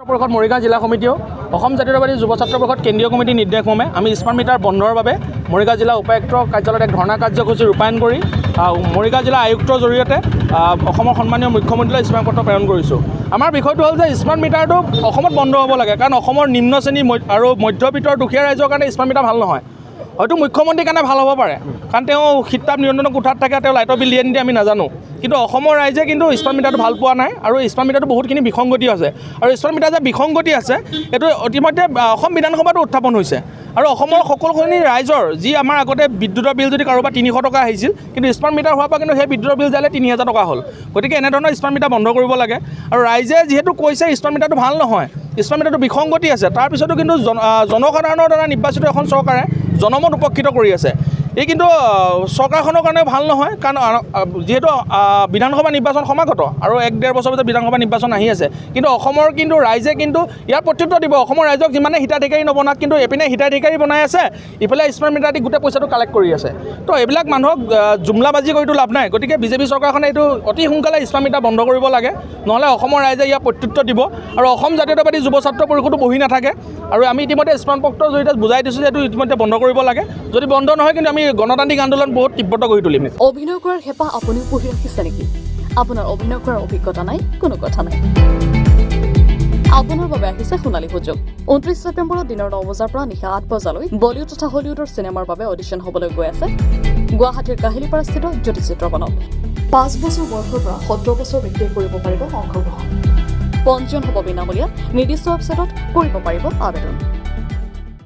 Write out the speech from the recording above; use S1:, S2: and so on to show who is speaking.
S1: পৰিষদ মৰিগাঁও জিলা সমিতিও অসম জাতীয়তাবাদী যুৱ ছাত্ৰ পৰিষদ কেন্দ্ৰীয় কমিটিৰ নিৰ্দেশমৰ্মে আমি স্মাৰ্ট মিটাৰ বন্ধৰ বাবে মৰিগাঁও জিলা উপায়ুক্ত কাৰ্যালয়ত এক ধৰ্ণা কাৰ্যসূচী ৰূপায়ণ কৰি মৰিগাঁও জিলা আয়ুক্তৰ জৰিয়তে অসমৰ সন্মানীয় মুখ্যমন্ত্ৰীলৈ স্মাৰক পত্ৰ প্ৰেৰণ কৰিছোঁ। আমাৰ বিষয়টো হ'ল যে স্মাৰ্ট মিটাৰটো অসমত বন্ধ হ'ব লাগে, কাৰণ অসমৰ নিম্ন শ্ৰেণী আৰু মধ্যবিত্তৰ দুখীয়া ৰাইজৰ কাৰণে স্মাৰ্ট মিটাৰ ভাল নহয়। হয়তো মুখ্যমন্ত্ৰীৰ কাৰণে ভাল হ'ব পাৰে, কাৰণ তেওঁ শীততাপ নিয়ন্ত্ৰণ কোঠাত থাকে, তেওঁ লাইটৰ বিল দিয়ে নিদিয়ে আমি নাজানো, কিন্তু অসমৰ ৰাইজে কিন্তু স্মাৰ্ট মিটাৰটো ভাল পোৱা নাই আৰু স্মাৰ্ট মিটাৰটো বহুতখিনি বিসংগতি আছে। আৰু স্মাৰ্ট মিটাৰ যে বিসংগতি আছে এইটো ইতিমধ্যে অসম বিধানসভাতো উত্থাপন হৈছে। আৰু অসমৰ সকলোখিনি ৰাইজৰ যি আমাৰ আগতে বিদ্যুতৰ বিল যদি কাৰোবাৰ 300 টকা আহিছিল, কিন্তু স্মাৰ্ট মিটাৰ হোৱাৰ পৰা কিন্তু সেই বিদ্যুতৰ বিল যালে 3000 টকা হ'ল। গতিকে এনেধৰণৰ স্মাৰ্ট মিটাৰ বন্ধ কৰিব লাগে। আৰু ৰাইজে যিহেতু কৈছে স্মাৰ্ট মিটাৰটো ভাল নহয়, স্মাৰ্ট মিটাৰটো বিসংগতি আছে, তাৰপিছতো কিন্তু জনসাধাৰণৰ দ্বাৰা নিৰ্বাচিত এখন চৰকাৰে জনমত উপকৃত কৰি আছে। এই কিন্তু চৰকাৰখনৰ কাৰণে ভাল নহয়, কাৰণ যিহেতু বিধানসভা নিৰ্বাচন সমাগত আৰু 1-1.5 বছৰ পিছত বিধানসভা নিৰ্বাচন আহি আছে, কিন্তু অসমৰ কিন্তু ৰাইজে কিন্তু ইয়াৰ প্ৰত্যুত্তৰ দিব। অসমৰ ৰাইজক যিমানে হিতাধিকাৰী নবনাওক, কিন্তু এপিনে হিতাধিকাৰী বনাই আছে, ইফালে স্মাৰ্ট মিটাৰ দি গোটেই পইচাটো কালেক্ট কৰি আছে। তো এইবিলাক মানুহক জুমলাবাজি কৰিতো লাভ নাই। গতিকে বিজেপি চৰকাৰখনে এইটো অতি সোনকালে স্মাৰ্ট মিটাৰ বন্ধ কৰিব লাগে, নহ'লে অসমৰ ৰাইজে ইয়াৰ প্ৰত্যুত্তৰ দিব আৰু অসম জাতীয়তাবাদী যুৱ ছাত্ৰ পৰিষদো বহি নাথাকে। আৰু আমি ইতিমধ্যে স্মাৰ্ট পত্ৰৰ জৰিয়তে বুজাই দিছোঁ যে এইটো ইতিমধ্যে বন্ধ কৰিব লাগে। যদি বন্ধ নহয়, কিন্তু আমি গণতান্ত্ৰিক আন্দোলন বহুত তীব্ৰত কৰি তুলিম।
S2: অভিনয় কৰাৰ হেঁপাহ আপুনিও পঢ়ি ৰাখিছে নেকি? আপোনাৰ অভিনয় কৰাৰ অভিজ্ঞতা নাই? কোনো কথা নাই, আপোনাৰ বাবে আহিছে সোণালী সুযোগ। 29 ছেপ্টেম্বৰত দিনৰ 9 বজাৰ পৰা নিশা 8 বজালৈ বলিউড তথা হলিউডৰ চিনেমাৰ বাবে অডিশ্যন হ'বলৈ গৈ আছে গুৱাহাটীৰ কাহিলীপাৰাস্থিত জ্যোতি চিত্ৰবনত। 5 বছৰ বয়সৰ পৰা 17 বছৰ ব্যক্তিয়ে কৰিব পাৰিব অংশগ্ৰহণ। পঞ্জীয়ন হ'ব বিনামূলীয়া, নিৰ্দিষ্ট ৱেবছাইটত কৰিব পাৰিব আবেদন।